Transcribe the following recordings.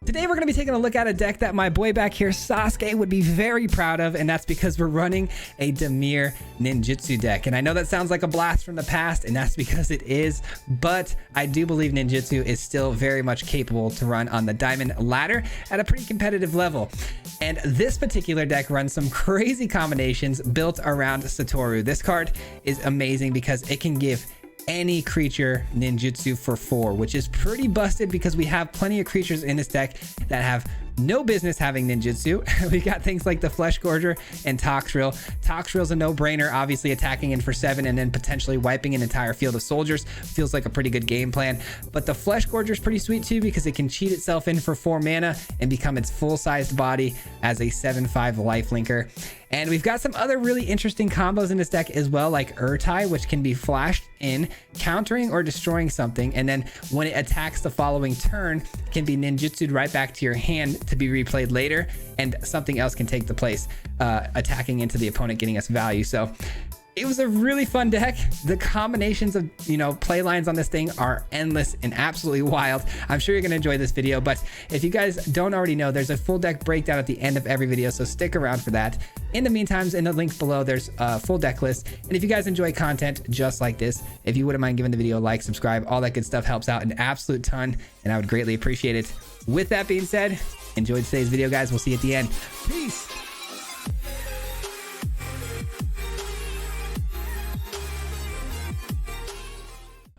Today we're going to be taking a look at a deck that my boy back here, Sasuke, would be very proud of, and that's because we're running a Dimir Ninjutsu deck. And I know that sounds like a blast from the past, and that's because it is, but I do believe Ninjutsu is still very much capable to run on the Diamond ladder at a pretty competitive level. And this particular deck runs some crazy combinations built around Satoru. This card is amazing because it can give any creature ninjutsu for 4, which is pretty busted because we have plenty of creatures in this deck that have no business having ninjutsu. We got things like the Flesh Gorger and Toxrill. Toxrill's a no-brainer, obviously attacking in for 7 and then potentially wiping an entire field of soldiers. Feels like a pretty good game plan. But the Flesh Gorger is pretty sweet too because it can cheat itself in for 4 mana and become its full-sized body as a 7/5 lifelinker. And we've got some other really interesting combos in this deck as well, like Urtai, which can be flashed in, countering or destroying something, and then when it attacks the following turn, can be ninjutsu'd right back to your hand to be replayed later, and something else can take the place, attacking into the opponent, getting us value. So it was a really fun deck. The combinations of, play lines on this thing are endless and absolutely wild. I'm sure you're going to enjoy this video, but if you guys don't already know, there's a full deck breakdown at the end of every video, so stick around for that. In the meantime, in the link below, there's a full deck list. And if you guys enjoy content just like this, if you wouldn't mind giving the video a like, subscribe, all that good stuff helps out an absolute ton, and I would greatly appreciate it. With that being said, enjoy today's video, guys. We'll see you at the end. Peace.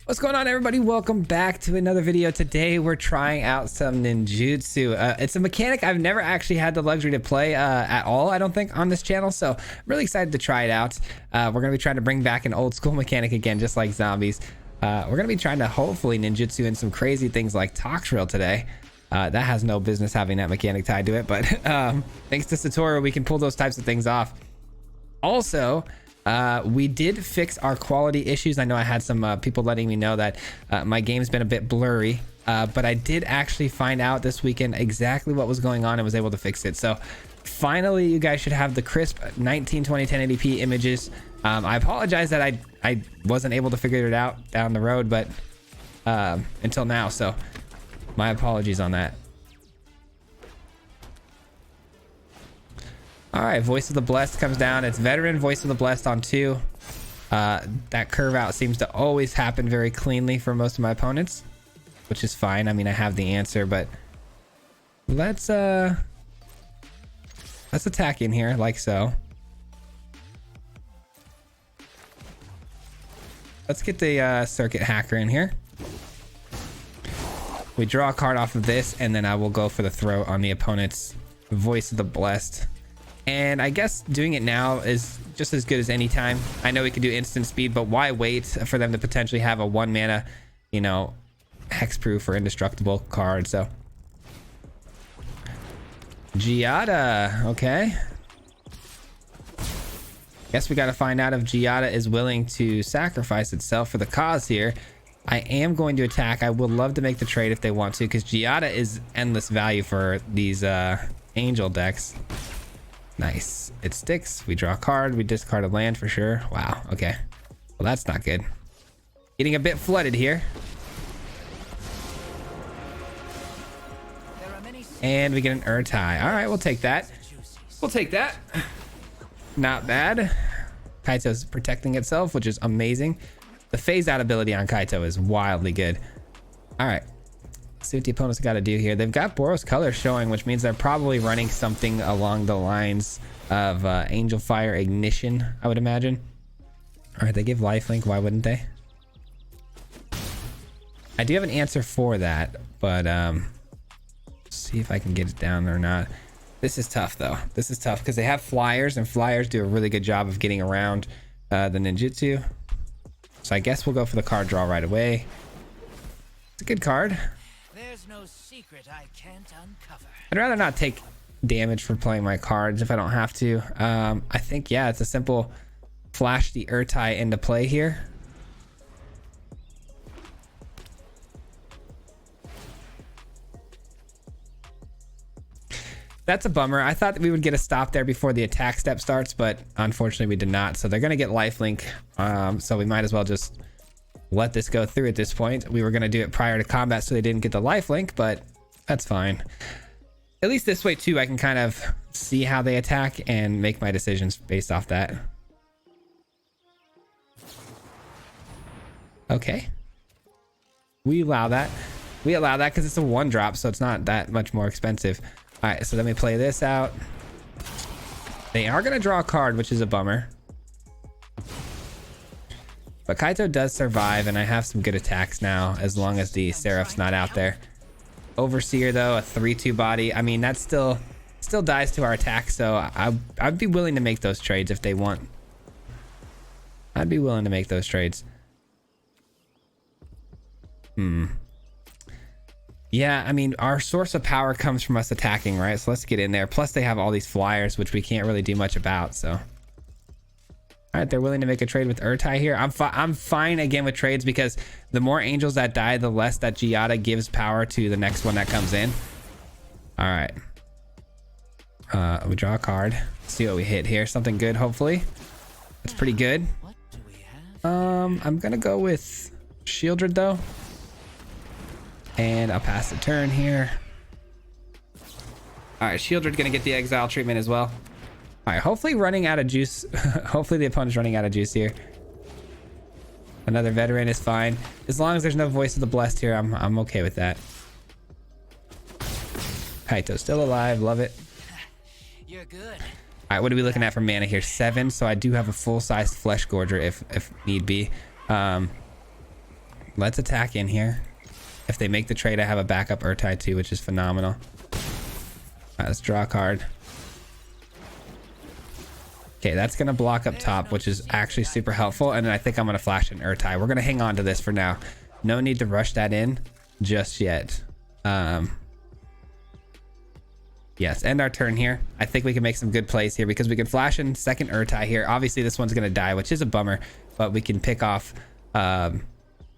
What's going on, everybody? Welcome back to another video. Today we're trying out some ninjutsu. It's a mechanic I've never actually had the luxury to play at all, I don't think, on this channel, so I'm really excited to try it out. We're going to be trying to bring back an old school mechanic again, just like zombies. We're going to be trying to hopefully ninjutsu in some crazy things like Toxrill today. That has no business having that mechanic tied to it, but thanks to Satoru, we can pull those types of things off. Also, we did fix our quality issues. I know I had some people letting me know that my game's been a bit blurry, but I did actually find out this weekend exactly what was going on and was able to fix it. So finally, you guys should have the crisp 1920 1080p images. I apologize that I wasn't able to figure it out down the road, but until now, so my apologies on that. All right, Voice of the Blessed comes down. It's veteran Voice of the Blessed on 2. That curve out seems to always happen very cleanly for most of my opponents, which is fine. I mean, I have the answer, but let's attack in here like so. Let's get the Circuit Hacker in here. We draw a card off of this, and then I will go for the throw on the opponent's Voice of the Blessed. And I guess doing it now is just as good as any time. I know we could do instant speed, but why wait for them to potentially have a 1 mana, hexproof or indestructible card? So Giada, okay. Guess we got to find out if Giada is willing to sacrifice itself for the cause here. I am going to attack. I would love to make the trade if they want to, because Giada is endless value for these angel decks. Nice. It sticks. We draw a card. We discard a land for sure. Wow. Okay. Well, that's not good. Getting a bit flooded here. And we get an Urtai. All right, we'll take that. We'll take that. Not bad. Kaito's protecting itself, which is amazing. The phase out ability on Kaito is wildly good. All right. See what the opponents got to do here. They've got Boros color showing, which means they're probably running something along the lines of Angel Fire Ignition, I would imagine. All right, they give lifelink. Why wouldn't they? I do have an answer for that, but see if I can get it down or not. This is tough, though. This is tough because they have flyers, and flyers do a really good job of getting around the ninjutsu. So I guess we'll go for the card draw right away. It's a good card. There's no secret I can't uncover. I'd rather not take damage for playing my cards if I don't have to. I think, yeah, it's a simple flash the Urtai into play here. That's a bummer. I thought that we would get a stop there before the attack step starts, but unfortunately we did not. So they're going to get lifelink. So we might as well just let this go through at this point. We were going to do it prior to combat so they didn't get the lifelink, but That's fine. At least this way too, I can kind of see how they attack and make my decisions based off that. Okay. We allow that. We allow that because it's a 1-drop, so it's not that much more expensive. All right, so let me play this out. They are going to draw a card, which is a bummer. But Kaito does survive, and I have some good attacks now, as long as the Seraph's not out there. Overseer, though, a 3-2 body. I mean, that still dies to our attack, so I'd be willing to make those trades if they want. I'd be willing to make those trades. Yeah, I mean, our source of power comes from us attacking, right? So let's get in there. Plus, they have all these flyers, which we can't really do much about, so. All right, they're willing to make a trade with Urtai here. I'm fine again with trades because the more angels that die, the less that Giada gives power to the next one that comes in. All right. We draw a card. Let's see what we hit here. Something good, hopefully. That's pretty good. What do we have? I'm gonna go with Shieldred though. And I'll pass the turn here. All right, Shieldred gonna get the exile treatment as well. All right, hopefully running out of juice. Hopefully the opponent's running out of juice here. Another veteran is fine. As long as there's no voice of the blessed here, I'm okay with that. Kaito's still alive, love it. You're good. All right, what are we looking at for mana here? 7, so I do have a full-sized Flesh Gorger if need be. Let's attack in here. If they make the trade, I have a backup Urtai too, which is phenomenal. All right, let's draw a card. Okay, that's gonna block up top, which is actually super helpful. And then I think I'm gonna flash an Urtai. We're gonna hang on to this for now. No need to rush that in just yet. Yes, end our turn here. I think we can make some good plays here because we can flash in second Urtai here. Obviously, this one's gonna die, which is a bummer, but we can pick off the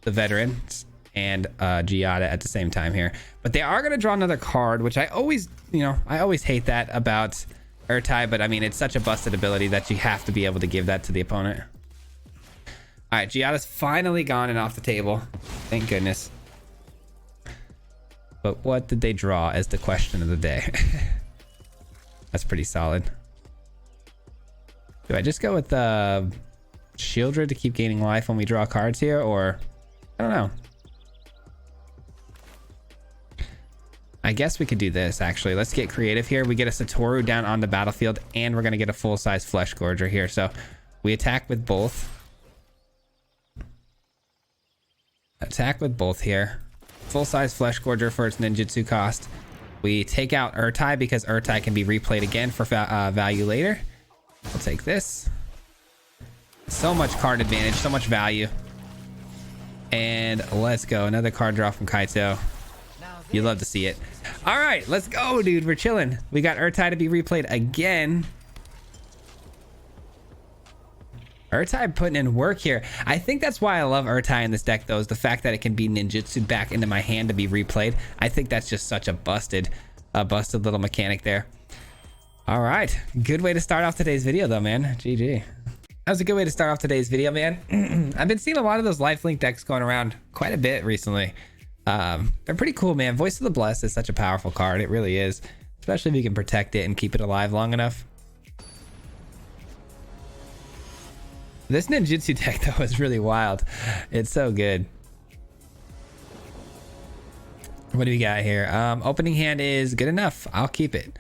veterans and Giada at the same time here. But they are gonna draw another card, which I always hate that about Urtai, but I mean, it's such a busted ability that you have to be able to give that to the opponent. All right, Giada's finally gone and off the table. Thank goodness. But what did they draw as the question of the day? That's pretty solid. Do I just go with Shieldred to keep gaining life when we draw cards here, or I don't know. I guess we could do this actually. Let's get creative here. We get a Satoru down on the battlefield, and we're gonna get a full-size Flesh Gorger here. So we attack with both. Attack with both here. Full-size Flesh Gorger for its ninjutsu cost. We take out Urtai because Urtai can be replayed again for value later. We'll take this. So much card advantage, so much value. And let's go. Another card draw from Kaito. You love to see it. All right, let's go, dude. We're chilling. We got Urtai to be replayed again. Urtai putting in work here. I think that's why I love Urtai in this deck, though, is the fact that it can be ninjutsu back into my hand to be replayed. I think that's just such a busted little mechanic there. All right, good way to start off today's video, though, man. GG. That was a good way to start off today's video, man. I've been seeing a lot of those lifelink decks going around quite a bit recently. They're pretty cool, man. Voice of the Blessed is such a powerful card. It really is, especially if you can protect it and keep it alive long enough. This ninjutsu deck, though, is really wild. It's so good. What do we got here? Opening hand is good enough. I'll keep it.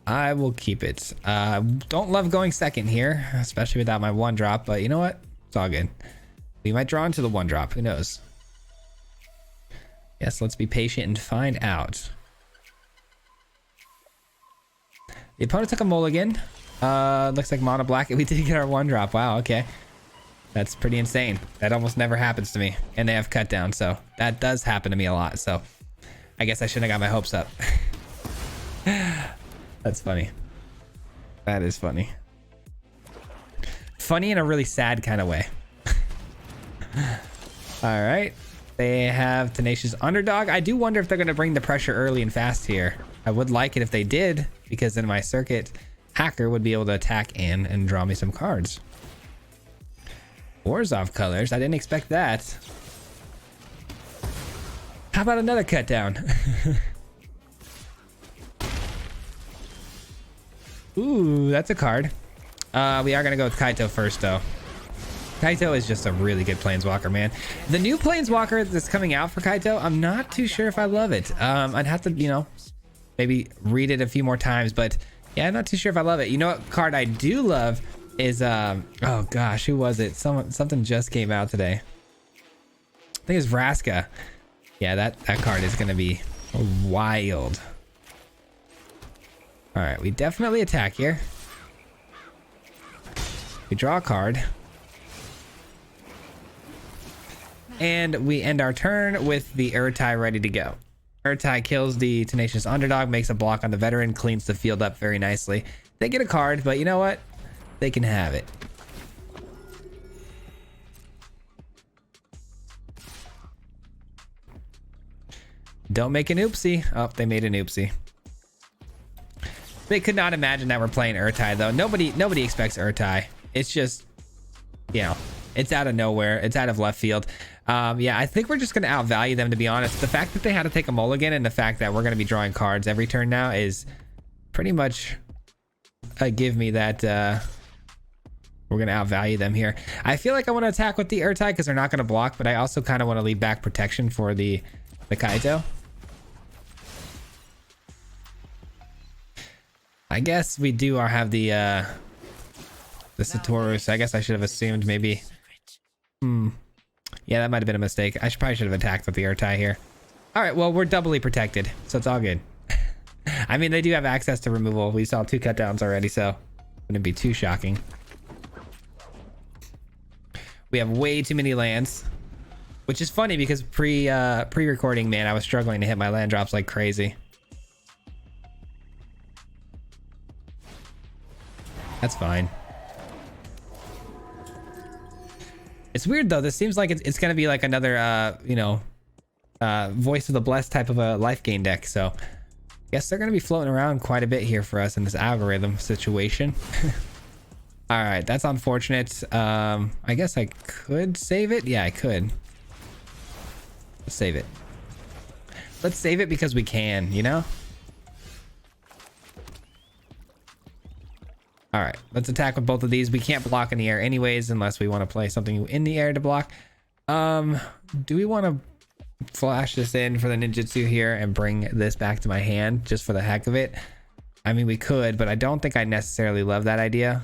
I will keep it. Don't love going second here, especially without my 1-drop, but you know what? It's all good. We might draw into the 1-drop. Who knows? Yes, let's be patient and find out. The opponent took a mulligan. Looks like mono black. We did get our 1-drop. Wow, okay. That's pretty insane. That almost never happens to me. And they have cut down, so that does happen to me a lot. So I guess I shouldn't have got my hopes up. That's funny. That is funny. Funny in a really sad kind of way. All right. They have Tenacious Underdog. I do wonder if they're going to bring the pressure early and fast here. I would like it if they did, because then my circuit hacker would be able to attack in and draw me some cards. Orzhov colors. I didn't expect that. How about another cut down? Ooh, that's a card. We are gonna go with Kaito first though. Kaito is just a really good planeswalker, man. The new planeswalker that's coming out for Kaito, I'm not too sure if I love it. I'd have to, you know, maybe read it a few more times, but yeah, I'm not too sure if I love it. You know what card I do love is oh gosh, who was it? Something just came out today. I think it's Vraska. Yeah, that card is gonna be wild. All right, we definitely attack here. We draw a card. And we end our turn with the Urtai ready to go. Urtai kills the Tenacious Underdog, makes a block on the veteran, cleans the field up very nicely. They get a card, but you know what? They can have it. Don't make an oopsie. Oh, they made an oopsie. They could not imagine that we're playing Urtai though. Nobody expects Urtai. It's just, you know, it's out of nowhere. It's out of left field. Yeah, I think we're just going to outvalue them, to be honest. The fact that they had to take a mulligan and the fact that we're going to be drawing cards every turn now is pretty much a give me that we're going to outvalue them here. I feel like I want to attack with the Urtai because they're not going to block, but I also kind of want to leave back protection for the Kaito. I guess we do have the Satoru, so I guess I should have assumed maybe. Yeah, that might have been a mistake. I probably should have attacked with the Urtai here. All right, well, we're doubly protected, so it's all good. I mean, they do have access to removal. We saw 2 cutdowns already, so wouldn't be too shocking. We have way too many lands, which is funny because pre-recording, man, I was struggling to hit my land drops like crazy. That's fine. It's weird though. This seems like it's gonna be like another, you know, Voice of the Blessed type of a life gain deck. So, I guess they're gonna be floating around quite a bit here for us in this algorithm situation. All right, that's unfortunate. I guess I could save it. Yeah, I could. Let's save it. Let's save it because we can, you know? All right, let's attack with both of these. We can't block in the air anyways, unless we want to play something in the air to block. Do we want to flash this in for the ninjutsu here and bring this back to my hand just for the heck of it? I mean, we could, but I don't think I necessarily love that idea.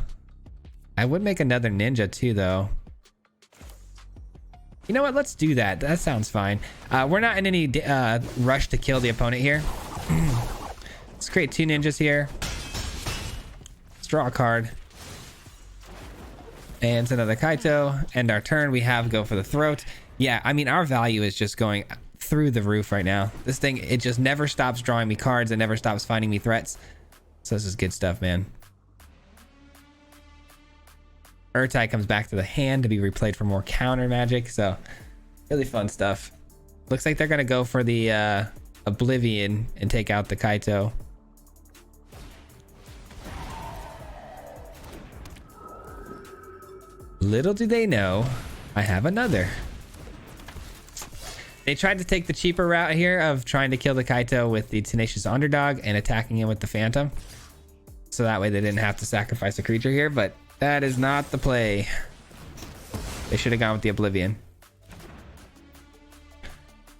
I would make another ninja too, though. You know what? Let's do that. That sounds fine. We're not in any rush to kill the opponent here. Let's create 2 ninjas here. Let's draw a card. And it's another Kaito. End our turn. We have go for the throat. Yeah, I mean, our value is just going through the roof right now. This thing, it just never stops drawing me cards. It never stops finding me threats. So this is good stuff, man. Urtai comes back to the hand to be replayed for more counter magic. So really fun stuff. Looks like they're going to go for the Oblivion and take out the Kaito. Little do they know, I have another. They tried to take the cheaper route here of trying to kill the Kaito with the Tenacious Underdog and attacking him with the Phantom. So that way they didn't have to sacrifice a creature here, but that is not the play. They should have gone with the Oblivion.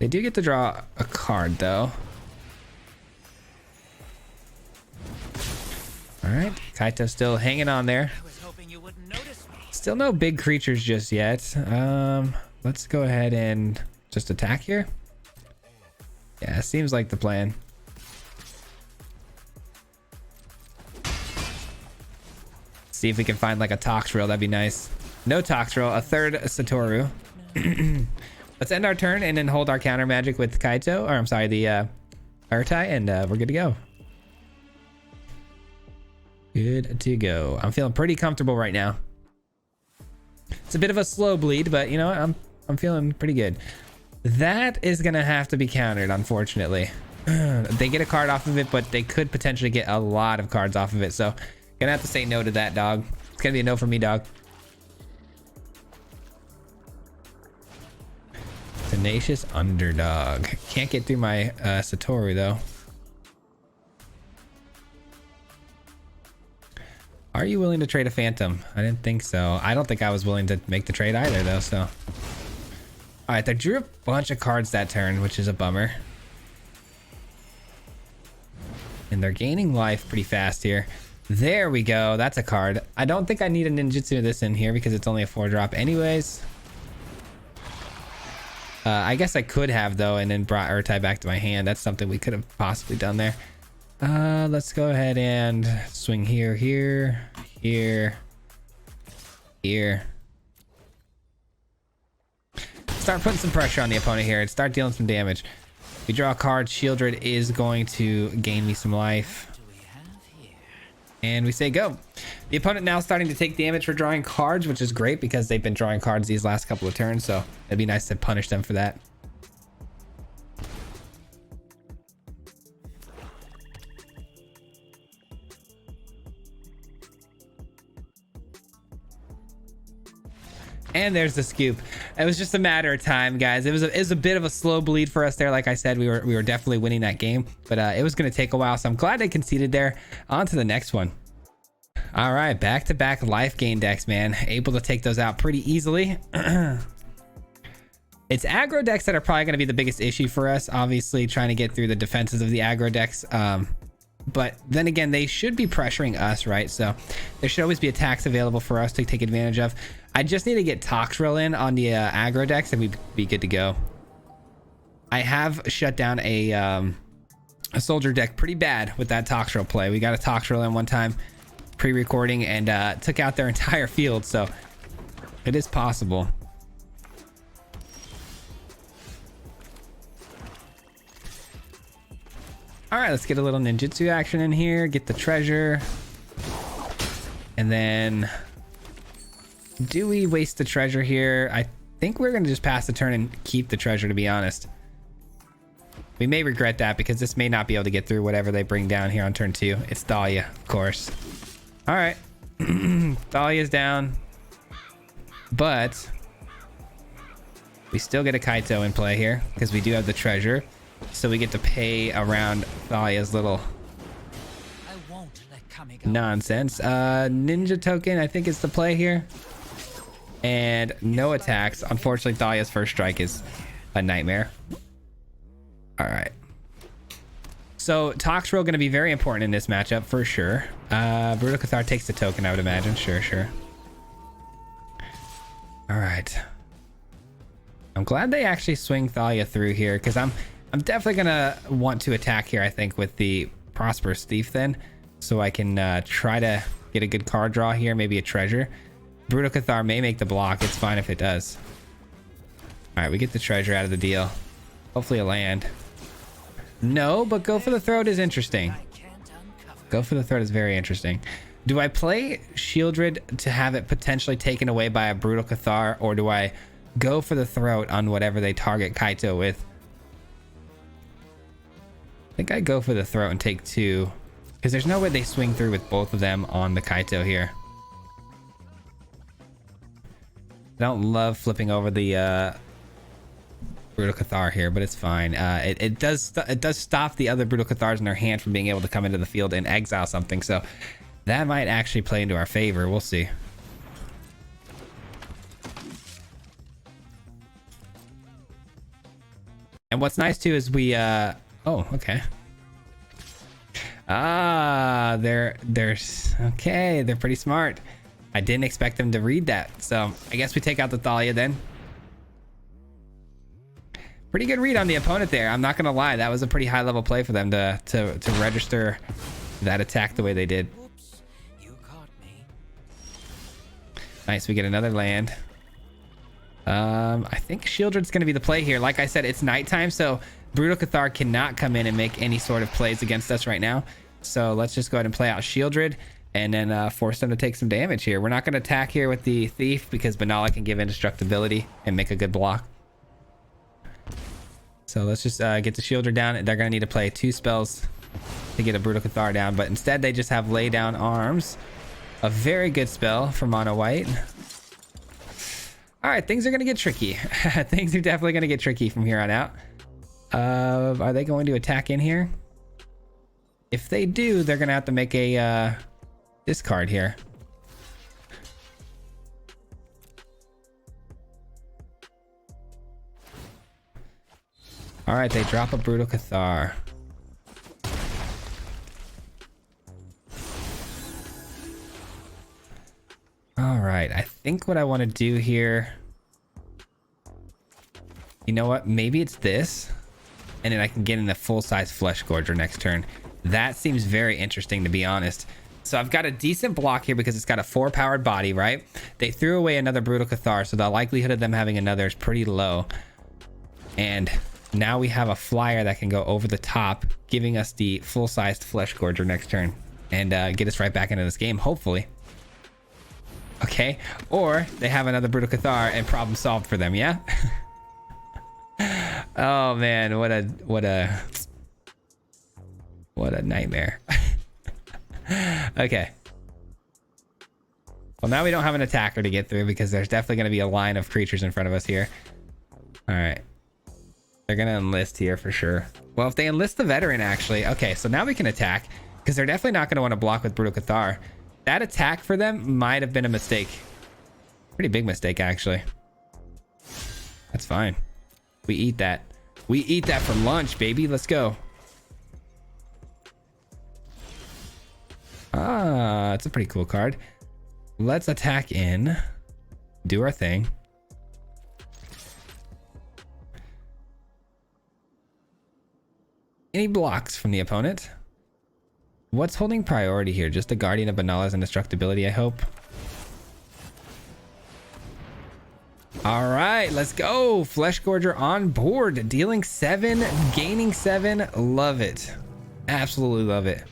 They do get to draw a card though. All right, Kaito still hanging on there. Still no big creatures just yet. Let's go ahead and just attack here. Yeah, seems like the plan. See if we can find like a Toxrill. That'd be nice. No Toxrill, a third Satoru. Let's end our turn and then hold our counter magic with Kaito, or I'm sorry, the Urtai, and we're good to go. Good to go. I'm feeling pretty comfortable right now. It's a bit of a slow bleed, but you know what? I'm feeling pretty good. That is gonna have to be countered, unfortunately. They get a card off of it, but they could potentially get a lot of cards off of it. So gonna have to say no to that, dog. It's gonna be a no for me, dog. Tenacious Underdog. Can't get through my Satoru though. Are you willing to trade a Phantom? I didn't think so. I don't think I was willing to make the trade either, though, so. All right, they drew a bunch of cards that turn, which is a bummer. And they're gaining life pretty fast here. There we go. That's a card. I don't think I need a ninjutsu this in here because it's only a 4-drop anyways. I guess I could have, though, and then brought Urtai back to my hand. That's something we could have possibly done there. Let's go ahead and swing here, here, here, here. Start putting some pressure on the opponent here and start dealing some damage. We draw a card. Shieldred is going to gain me some life. And we say go. The opponent now starting to take damage for drawing cards, which is great because they've been drawing cards these last couple of turns, so it'd be nice to punish them for that. And there's the scoop. It was just a matter of time, guys. It was a bit of a slow bleed for us there. Like I said, we were definitely winning that game, but it was going to take a while. So I'm glad they conceded there. On to the next one. All right, back-to-back life gain decks, man. Able to take those out pretty easily. It's aggro decks that are probably going to be the biggest issue for us. Obviously, trying to get through the defenses of the aggro decks. But then again, they should be pressuring us, right? So there should always be attacks available for us to take advantage of. I just need to get Toxrill in on the aggro decks and we'd be good to go. I have shut down a soldier deck pretty bad with that Toxrill play. We got a Toxrill in one time pre-recording and took out their entire field. So it is possible. All right, let's get a little ninjutsu action in here, get the treasure. And then do we waste the treasure here? I think we're gonna just pass the turn and keep the treasure, to be honest. We may regret that because this may not be able to get through whatever they bring down here on turn 2. It's Dahlia, of course. All right, Dahlia's down, but we still get a Kaito in play here because we do have the treasure. So we get to pay around Thalia's little nonsense. Ninja token, I think is the play here. And no attacks. Unfortunately, Thalia's first strike is a nightmare. All right. So Toxrill going to be very important in this matchup for sure. Brutal Cathar takes the token, I would imagine. Sure. All right. I'm glad they actually swing Thalia through here because I'm definitely gonna want to attack here, I think, with the Prosperous Thief then, so I can try to get a good card draw here, maybe a treasure. Brutal Cathar may make the block. It's fine if it does. All right, we get the treasure out of the deal. Hopefully a land. No, but go for the throat is interesting. Go for the throat is very interesting. Do I play Shieldred to have it potentially taken away by a Brutal Cathar, or do I go for the throat on whatever they target Kaito with? I think I go for the throat and take 2 because there's no way they swing through with both of them on the Kaito here. I don't love flipping over the Brutal Cathar here, but it's fine. It does stop the other Brutal Cathars in their hand from being able to come into the field and exile something, so that might actually play into our favor. We'll see. And what's nice too is we oh, okay. They're okay. They're pretty smart. I didn't expect them to read that. So I guess we take out the Thalia then. Pretty good read on the opponent there. I'm not gonna lie. That was a pretty high level play for them to register that attack the way they did. Oops, you caught me. Nice. We get another land. I think Shieldred's gonna be the play here. Like I said, it's nighttime, so Brutal Cathar cannot come in and make any sort of plays against us right now. So let's just go ahead and play out Shieldred and then force them to take some damage here. We're not going to attack here with the Thief because Banala can give indestructibility and make a good block. So let's just get the Shieldred down. They're going to need to play 2 spells to get a Brutal Cathar down, but instead they just have Lay Down Arms. A very good spell for Mono White. All right, things are going to get tricky. Things are definitely going to get tricky from here on out. Are they going to attack in here? If they do, they're gonna have to make a this card here. All right, they drop a Brutal Cathar. All right, I think what I want to do here, you know what? Maybe it's this, and then I can get in the full-size Flesh Gorger next turn. That seems very interesting, to be honest. So I've got a decent block here because it's got a 4-powered body, right? They threw away another Brutal Cathar, so the likelihood of them having another is pretty low. And now we have a flyer that can go over the top, giving us the full-sized Flesh Gorger next turn and get us right back into this game, hopefully. Okay, or they have another Brutal Cathar and problem solved for them, yeah? Oh man, what a nightmare. Okay. Well, now we don't have an attacker to get through because there's definitely going to be a line of creatures in front of us here. All right. They're going to enlist here for sure. Well, if they enlist the veteran, actually. Okay, so now we can attack because they're definitely not going to want to block with Brutal Cathar. That attack for them might have been a mistake. Pretty big mistake, actually. That's fine. We eat that. We eat that for lunch, baby. Let's go. Ah, it's a pretty cool card. Let's attack in. Do our thing. Any blocks from the opponent? What's holding priority here? Just the Guardian of Banala's indestructibility, I hope. All right, let's go. Flesh Gorger on board. Dealing 7, gaining 7. Love it. Absolutely love it.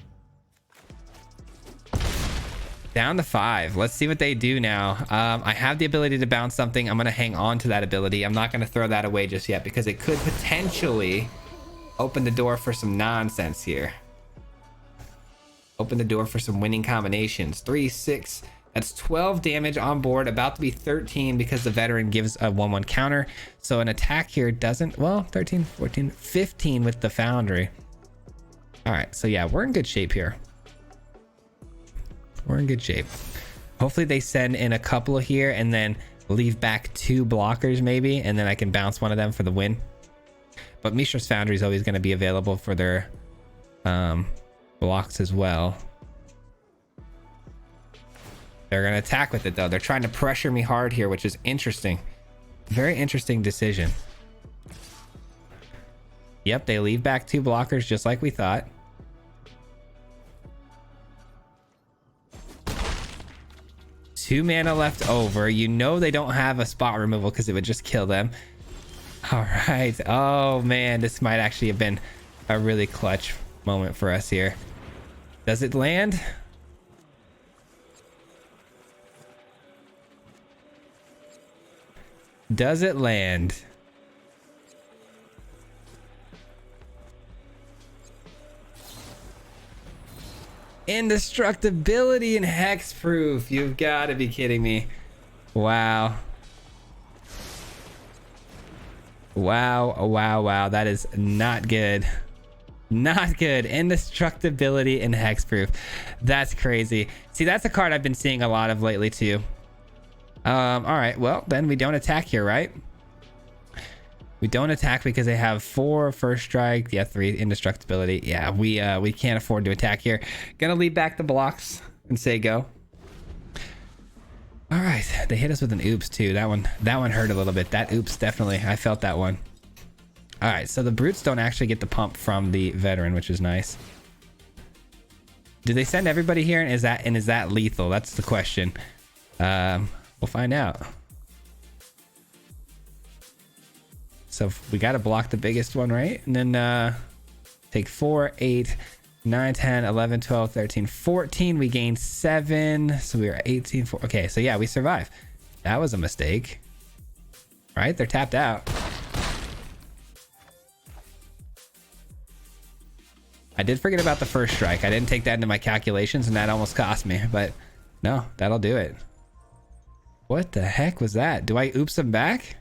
Down to 5. Let's see what they do now. I have the ability to bounce something. I'm going to hang on to that ability. I'm not going to throw that away just yet because it could potentially open the door for some nonsense here. Open the door for some winning combinations. 3, 6. That's 12 damage on board. About to be 13 because the veteran gives a 1/1 counter. So an attack here doesn't... Well, 13, 14, 15 with the Foundry. All right. So yeah, we're in good shape here. We're in good shape. Hopefully they send in a couple here and then leave back 2 blockers maybe. And then I can bounce one of them for the win. But Mishra's Foundry is always going to be available for their blocks as well. They're going to attack with it though. They're trying to pressure me hard here, which is interesting. Very interesting decision. Yep, they leave back 2 blockers just like we thought. Two mana left over. You know they don't have a spot removal because it would just kill them. All right. Oh man, this might actually have been a really clutch moment for us here. Does it land? Does it land? Indestructibility and hexproof. You've got to be kidding me. Wow. Wow, wow, wow. That is not good. Not good. Indestructibility and hexproof. That's crazy. See, that's a card I've been seeing a lot of lately too. All right. Well, then we don't attack here, right? We don't attack because they have 4 first strike. Yeah, 3 indestructibility. Yeah, we can't afford to attack here. Gonna leave back the blocks and say go. All right, they hit us with an oops too. That one hurt a little bit. That oops, definitely. I felt that one. All right, so the brutes don't actually get the pump from the veteran, which is nice. Do they send everybody here? And is that lethal? That's the question. We'll find out. So we got to block the biggest one, right? And then take 4, 8, 9, 10, 11, 12, 13, 14. We gained 7. So we were 18. 4. Okay, so yeah, we survive. That was a mistake. Right? They're tapped out. I did forget about the first strike. I didn't take that into my calculations and that almost cost me. But no, that'll do it. What the heck was that? Do I oops them back?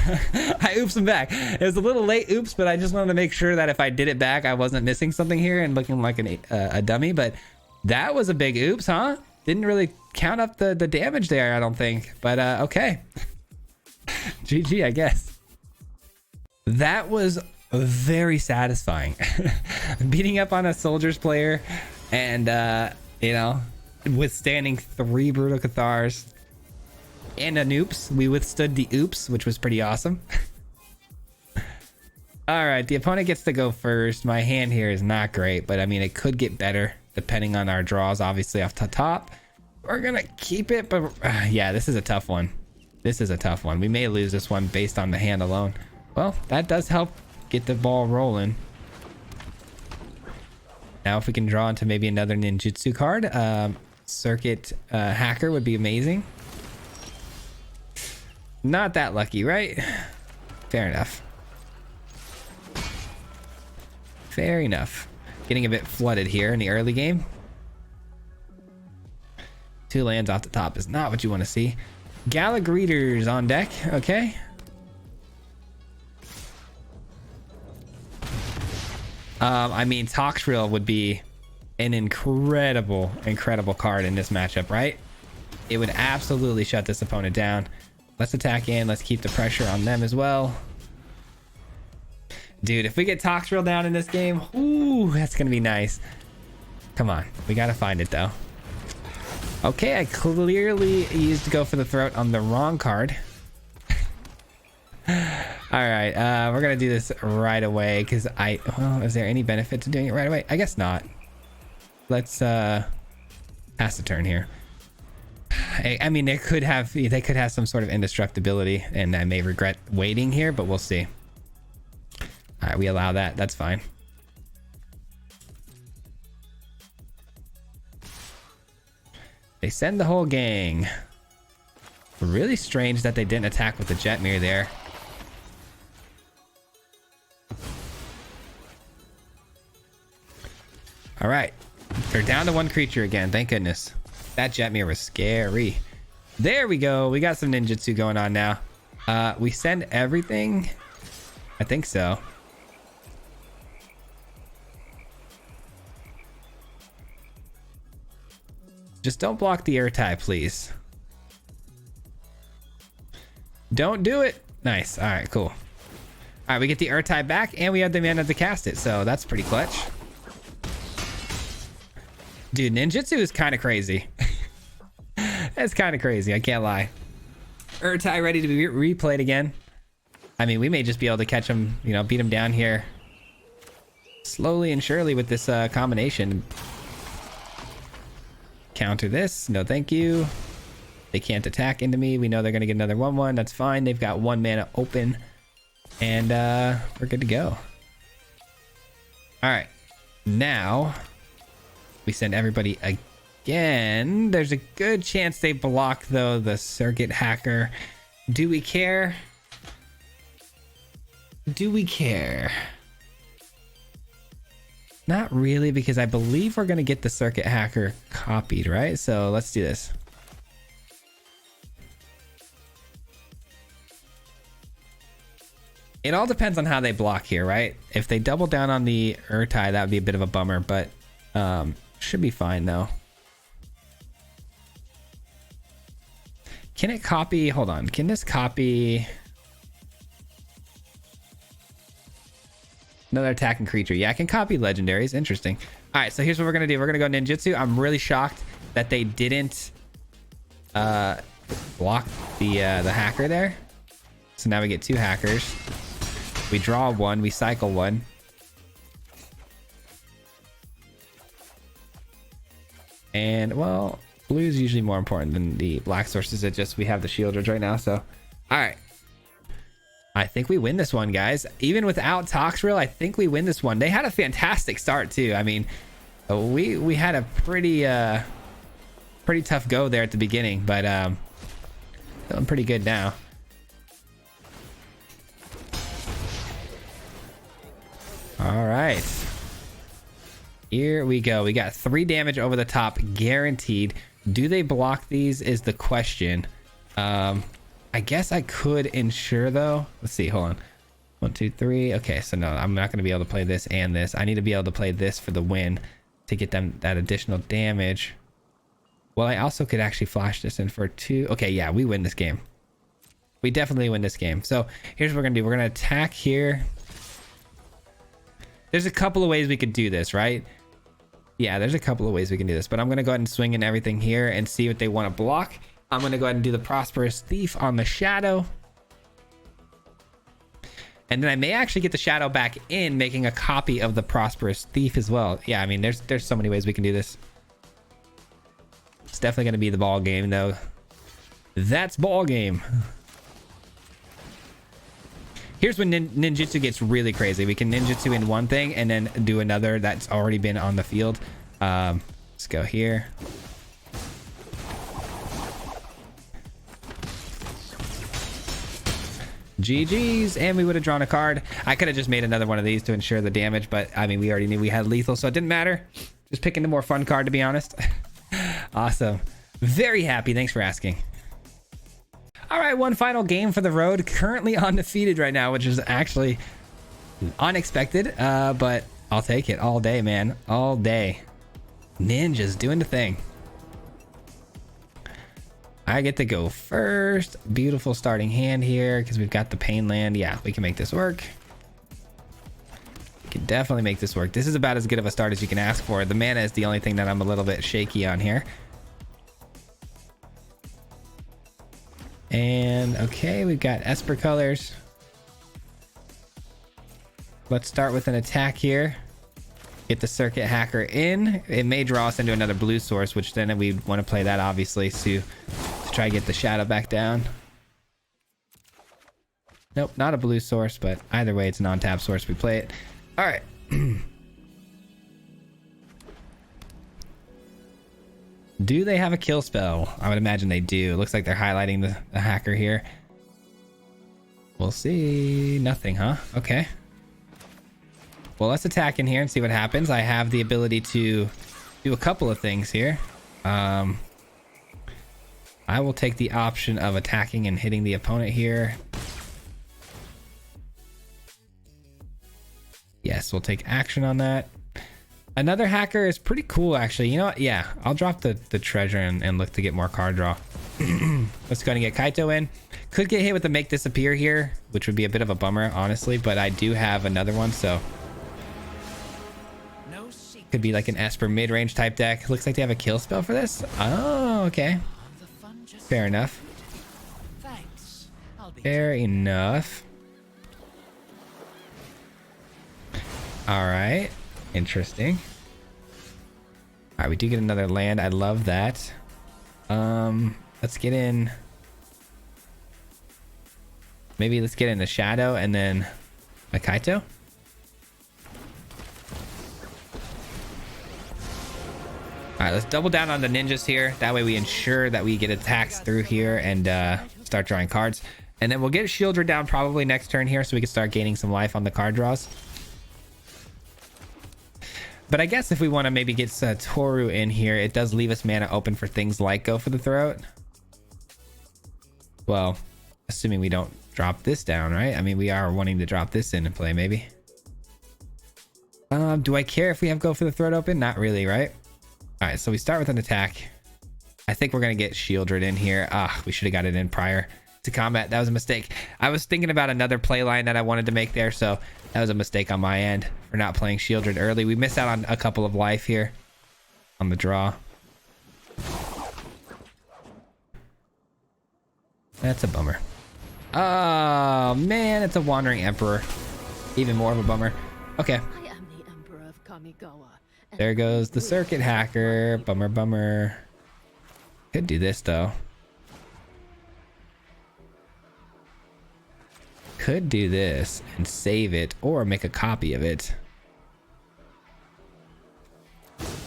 I oops them back. It was a little late oops, but I just wanted to make sure that if I did it back, I wasn't missing something here and looking like a dummy. But That was a big oops, huh? Didn't really count up the damage there, I don't think. But okay. GG, I guess. That was very satisfying. Beating up on a soldiers player and, you know, withstanding 3 brutal cathars and an oops. We withstood the oops, which was pretty awesome. All right, the opponent gets to go first. My hand here is not great, but I mean, it could get better depending on our draws, obviously, off the top. We're gonna keep it, but yeah, this is a tough one. This is a tough one. We may lose this one based on the hand alone. Well, that does help get the ball rolling. Now, if we can draw into maybe another ninjutsu card, Circuit Hacker would be amazing. Not that lucky, right? Fair enough. Fair enough. Getting a bit flooded here in the early game. 2 lands off the top is not what you want to see. Gala Greeters on deck. Okay. I mean, Toxrill would be an incredible card in this matchup, right? It would absolutely shut this opponent down. Let's attack in. Let's keep the pressure on them as well. Dude, if we get Toxrill down in this game, ooh, that's gonna be nice. Come on, we gotta find it though. Okay, I clearly used to go for the throat on the wrong card. All right, we're gonna do this right away because well, is there any benefit to doing it right away? I guess not. Let's pass the turn here. I mean, they could have some sort of indestructibility, and I may regret waiting here, but we'll see. All right, we allow that. That's fine. They send the whole gang. Really strange that they didn't attack with the Jetmir there. All right, they're down to 1 creature again. Thank goodness. That Jetmir was scary. There we go. We got some ninjutsu going on now. We send everything. I think so. Just don't block the Urtai, please. Don't do it. Nice. All right, cool. All right, we get the Urtai back, and we have the mana to cast it, so that's pretty clutch. Dude, ninjutsu is kind of crazy. That's kind of crazy, I can't lie. Urtai ready to be replayed again. I mean, we may just be able to catch him, you know, beat him down here slowly and surely with this combination. Counter this. No, thank you. They can't attack into me. We know they're going to get another 1/1. That's fine. They've got 1 mana open. And we're good to go. All right. Now, we send everybody again. There's a good chance they block, though, the Circuit Hacker. Do we care? Do we care? Not really, because I believe we're going to get the Circuit Hacker copied, right? So let's do this. It all depends on how they block here, right? If they double down on the Urtai, that would be a bit of a bummer, but should be fine though. Can it copy? Hold on. Can this copy another attacking creature? Yeah, I can copy legendaries. Interesting. All right, so here's what we're gonna do. We're gonna go ninjutsu. I'm really shocked that they didn't block the hacker there. So now we get 2 hackers. We draw 1. We cycle 1. And well, blue is usually more important than the black sources. It just we have the shielders right now. So, all right. I think we win this one, guys. Even without Toxrill, I think we win this one. They had a fantastic start too. I mean, we had a pretty tough go there at the beginning, but feeling pretty good now. All right, here we go. We got 3 damage over the top guaranteed. Do they block these is the question. I guess I could ensure though. Let's see, hold on. 1, 2, 3. Okay, so no, I'm not going to be able to play this and this. I need to be able to play this for the win to get them that additional damage. Well, I also could actually flash this in for 2. Okay, yeah, we win this game. We definitely win this game. So here's what we're gonna do. We're gonna attack here. There's a couple of ways we could do this, right? Yeah, there's a couple of ways we can do this, but I'm gonna go ahead and swing in everything here and see what they want to block. I'm gonna go ahead and do the Prosperous Thief on the Shadow. And then I may actually get the Shadow back in, making a copy of the Prosperous Thief as well. Yeah, I mean, there's so many ways we can do this. It's definitely going to be the ball game, though. That's ball game. Here's when ninjutsu gets really crazy. We can ninjutsu in one thing and then do another that's already been on the field. Let's go here. GG's, and we would have drawn a card. I could have just made another one of these to ensure the damage, but I mean, we already knew we had lethal, so it didn't matter. Just picking the more fun card, to be honest. Awesome. Very happy. Thanks for asking. All right, one final game for the road. Currently undefeated right now, which is actually unexpected, but I'll take it all day, man. All day. Ninjas doing the thing. I get to go first. Beautiful starting hand here because we've got the Pain Land. Yeah, we can make this work. We can definitely make this work. This is about as good of a start as you can ask for. The mana is the only thing that I'm a little bit shaky on here. And okay, we've got Esper colors. Let's start with an attack here. Get the Circuit Hacker in. It may draw us into another blue source, which then we'd want to play that obviously to try to get the Shadow back down. Nope, not a blue source, but either way, it's a non-tap source. We play it. All right. Do they have a kill spell? I would imagine they do. It looks like they're highlighting the hacker here. We'll see. Nothing, huh? Okay. Well, let's attack in here and see what happens. I have the ability to do a couple of things here. I will take the option of attacking and hitting the opponent here. Yes, we'll take action on that. Another hacker is pretty cool, actually. You know what? Yeah, I'll drop the treasure and look to get more card draw. Let's go ahead and get Kaito in. Could get hit with the Make Disappear here, which would be a bit of a bummer, honestly, but I do have another one, so could be like an Esper mid-range type deck. Looks like they have a kill spell for this. Oh, okay. Fair enough. Fair enough. All right. Interesting. All right, we do get another land. I love that. Let's get in. Maybe let's get in the Shadow and then a Kaito. All right, let's double down on the ninjas here. That way we ensure that we get attacks through here and start drawing cards. And then we'll get Shieldred down probably next turn here so we can start gaining some life on the card draws. But I guess if we want to maybe get Toru in here, it does leave us mana open for things like Go for the Throat. Well, assuming we don't drop this down, right? I mean, we are wanting to drop this in and play, maybe. Do I care if we have Go for the Throat open? Not really, right? All right, so we start with an attack. I think we're going to get Shieldred in here. Ah, we should have got it in prior to combat. That was a mistake. I was thinking about another play line that I wanted to make there, so that was a mistake on my end for not playing Shieldred early. We missed out on a couple of life here on the draw. That's a bummer. Oh, man, it's a Wandering Emperor. Even more of a bummer. Okay. I am the Emperor of Kamigawa. There goes the Circuit Hacker. Bummer, bummer. Could do this, though. Could do this and save it or make a copy of it.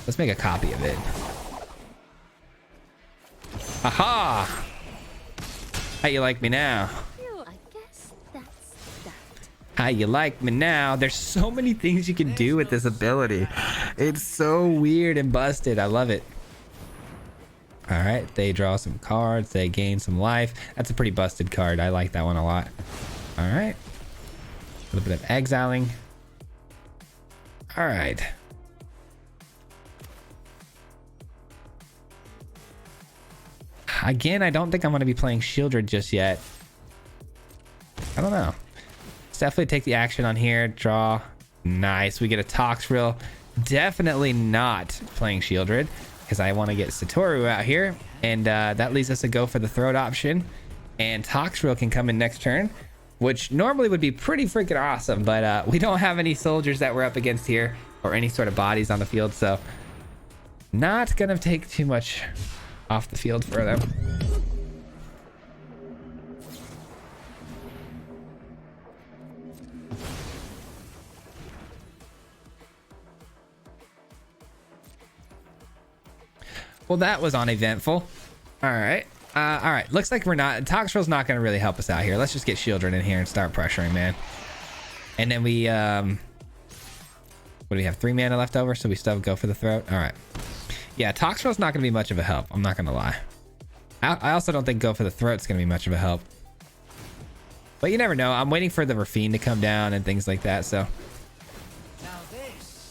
Let's make a copy of it. Aha! How you like me now? I guess that's that. How you like me now? There's so many things you can do with this ability. It's so weird and busted. I love it. All right, they draw some cards. They gain some life. That's a pretty busted card. I like that one a lot. All right. A little bit of exiling. All right. Again, I don't think I'm going to be playing Shieldred just yet. I don't know. Let's definitely take the action on here. Draw. Nice. We get a Toxrill. Definitely not playing Shieldred because I want to get Satoru out here. And that leads us to go for the Throat option. And Toxrill can come in next turn, which normally would be pretty freaking awesome. But we don't have any soldiers that we're up against here or any sort of bodies on the field. So not going to take too much off the field for them. Well, that was uneventful. All right. All right. Looks like we're not... Toxrill's not going to really help us out here. Let's just get Shieldred in here and start pressuring, man. And then we... what do we have? 3 mana left over, so we still go for the Throat. All right. Yeah, Toxrill's not going to be much of a help. I'm not going to lie. I also don't think go for the Throat's going to be much of a help. But you never know. I'm waiting for the Rafine to come down and things like that, so...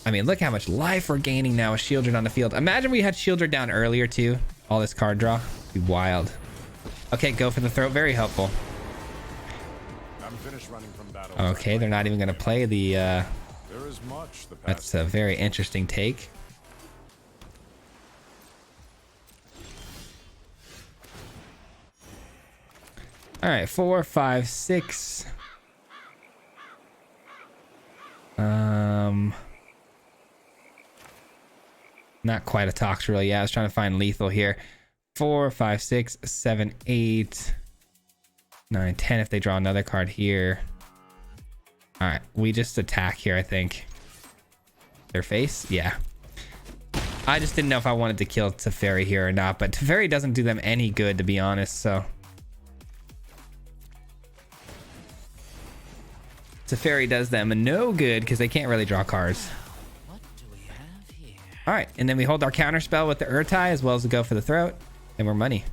I mean, look how much life we're gaining now with Shieldred on the field. Imagine we had Shieldred down earlier too. All this card draw. It'd be wild. Okay, go for the Throat. Very helpful. I'm finished running from battle. Okay, they're not even going to play the... There is much the past. That's a very interesting take. All right, 4, 5, 6. Not quite a Toxrill. Yeah, I was trying to find lethal here. 4, 5, 6, 7, 8, 9, 10. If they draw another card here. All right, we just attack here, I think. Their face? Yeah. I just didn't know if I wanted to kill Teferi here or not, but Teferi doesn't do them any good, to be honest, so... Teferi does them no good because they can't really draw cards. What do we have here? All right, and then we hold our counter spell with the Urtai as well as the go for the Throat, and we're money.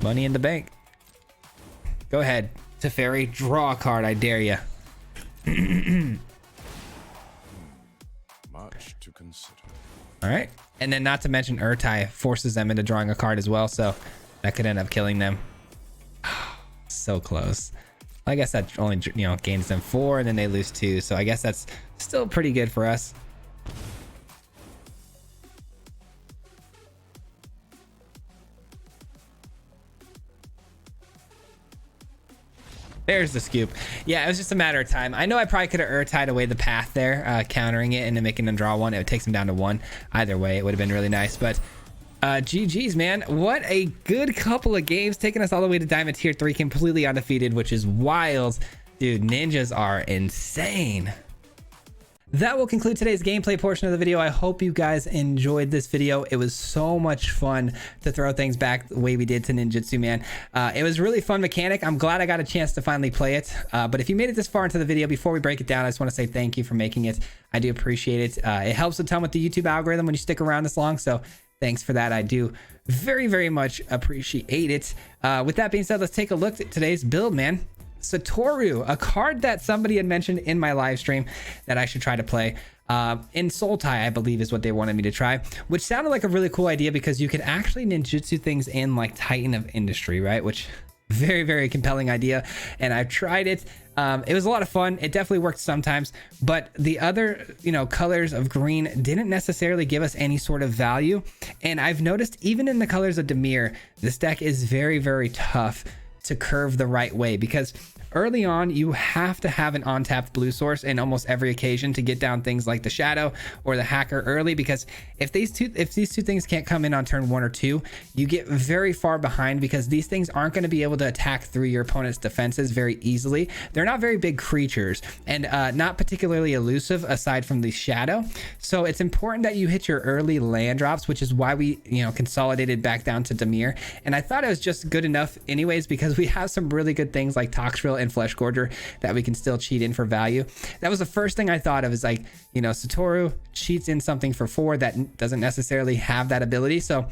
Money in the bank. Go ahead, Teferi, draw a card. I dare you. Much to consider. All right, and then not to mention Urtai forces them into drawing a card as well, so that could end up killing them. So close. I guess that only, you know, gains them 4 and then they lose 2. So I guess that's still pretty good for us. There's the scoop. Yeah, it was just a matter of time. I know I probably could have Urtied away the path there, countering it and then making them draw 1. It takes them down to 1. Either way, it would have been really nice. But GG's, man. What a good couple of games, taking us all the way to Diamond Tier 3 completely undefeated, which is wild. Dude, ninjas are insane. That will conclude today's gameplay portion of the video. I hope you guys enjoyed this video. It was so much fun to throw things back the way we did to Ninjutsu, man. It was a really fun mechanic. I'm glad I got a chance to finally play it. But if you made it this far into the video, before we break it down, I just want to say thank you for making it. I do appreciate it. It helps a ton with the YouTube algorithm when you stick around this long. So thanks for that. I do very, very much appreciate it. With that being said, let's take a look at today's build, man. Satoru, a card that somebody had mentioned in my live stream that I should try to play. In Sultai, I believe is what they wanted me to try, which sounded like a really cool idea because you could actually ninjutsu things in like Titan of Industry, right? Which very, very compelling idea. And I've tried it. It was a lot of fun. It definitely worked sometimes, but the other, colors of green didn't necessarily give us any sort of value. And I've noticed even in the colors of Dimir, this deck is very, very tough to curve the right way because early on, you have to have an untapped blue source in almost every occasion to get down things like the Shadow or the Hacker early, because if these two things can't come in on turn 1 or 2, you get very far behind because these things aren't going to be able to attack through your opponent's defenses very easily. They're not very big creatures and not particularly elusive aside from the Shadow. So it's important that you hit your early land drops, which is why we, consolidated back down to Dimir. And I thought it was just good enough anyways, because we have some really good things like Toxrill and Flesh Gorger that we can still cheat in for value. That was the first thing I thought of, is like, Satoru cheats in something for 4 that doesn't necessarily have that ability. So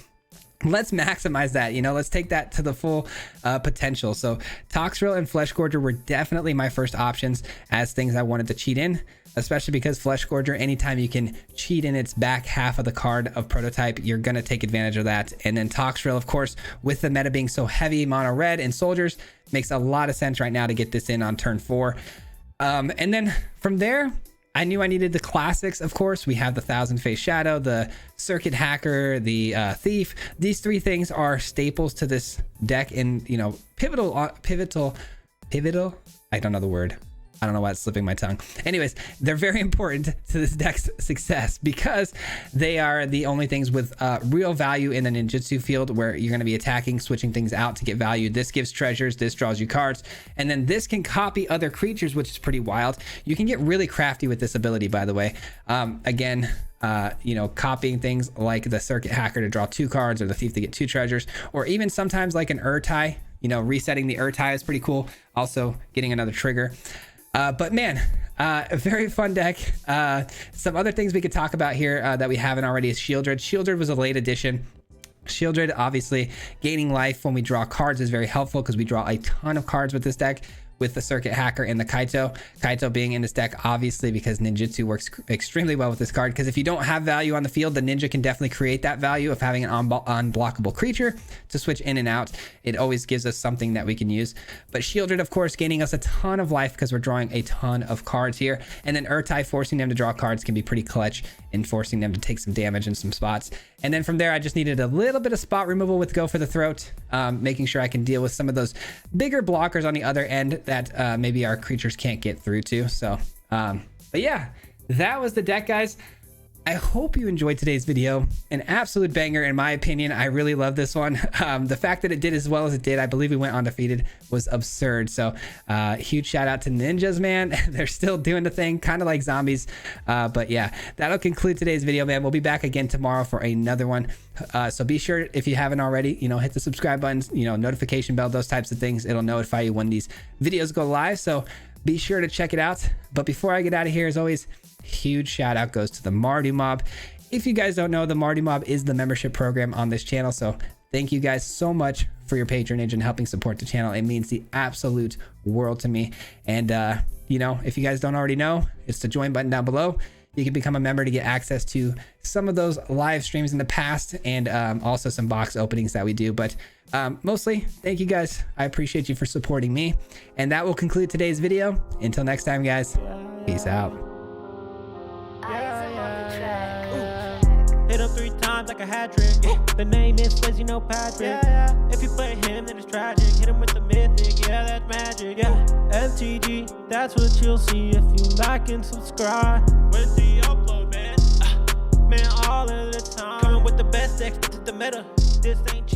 let's maximize that, you know, let's take that to the full potential. So Toxrill and Flesh Gorger were definitely my first options as things I wanted to cheat in, especially because Flesh Gorger, anytime you can cheat in its back half of the card of prototype, you're going to take advantage of that. And then Toxrill, of course, with the meta being so heavy mono red and soldiers, makes a lot of sense right now to get this in on turn 4. And then from there, I knew I needed the classics. Of course, we have the Thousand Face Shadow, the Circuit Hacker, the Thief. These 3 things are staples to this deck, and you know, pivotal. I don't know the word. I don't know why it's slipping my tongue. Anyways, they're very important to this deck's success because they are the only things with real value in the ninjutsu field where you're going to be attacking, switching things out to get value. This gives treasures, this draws you cards, and then this can copy other creatures, which is pretty wild. You can get really crafty with this ability, by the way. Again, you know, copying things like the Circuit Hacker to draw 2 cards or the Thief to get 2 treasures, or even sometimes like an Urtai, you know, resetting the Urtai is pretty cool. Also getting another trigger. But man, a very fun deck. Some other things we could talk about here that we haven't already is Shieldred. Shieldred was a late addition. Shieldred, obviously, gaining life when we draw cards is very helpful because we draw a ton of cards with this deck, with the Circuit Hacker and the Kaito. Kaito being in this deck, obviously, because ninjutsu works extremely well with this card, because if you don't have value on the field, the ninja can definitely create that value of having an unblockable creature to switch in and out. It always gives us something that we can use. But Shieldred, of course, gaining us a ton of life because we're drawing a ton of cards here. And then Urtai forcing them to draw cards can be pretty clutch in forcing them to take some damage in some spots. And then from there, I just needed a little bit of spot removal with Go for the Throat, making sure I can deal with some of those bigger blockers on the other end that maybe our creatures can't get through to. So, but yeah, that was the deck, guys. I hope you enjoyed today's video. An absolute banger, in my opinion. I really love this one. The fact that it did as well as it did, I believe we went undefeated, was absurd. So huge shout out to ninjas, man. They're still doing the thing, kind of like zombies. But yeah, that'll conclude today's video, man. We'll be back again tomorrow for another one. So be sure, if you haven't already, you know, hit the subscribe button, you know, notification bell, those types of things. It'll notify you when these videos go live. So be sure to check it out. But before I get out of here, as always, huge shout out goes to the Mardu Mob. If you guys don't know, the Mardu Mob is the membership program on this channel. So thank you guys so much for your patronage and helping support the channel. It means the absolute world to me. And you know, if you guys don't already know, it's the join button down below. You can become a member to get access to some of those live streams in the past, and also some box openings that we do. But mostly, thank you guys. I appreciate you for supporting me. And that will conclude today's video. Until next time, guys, peace out. Hit him 3 times like a hat trick. The name is Swayze, no Patrick. If you play him, then it's tragic. Hit him with the mythic, yeah, that's magic. Yeah, MTG, that's what you'll see if you like and subscribe. Where's the upload, man? Man, all of the time. Coming with the best decks, this is the meta. This ain't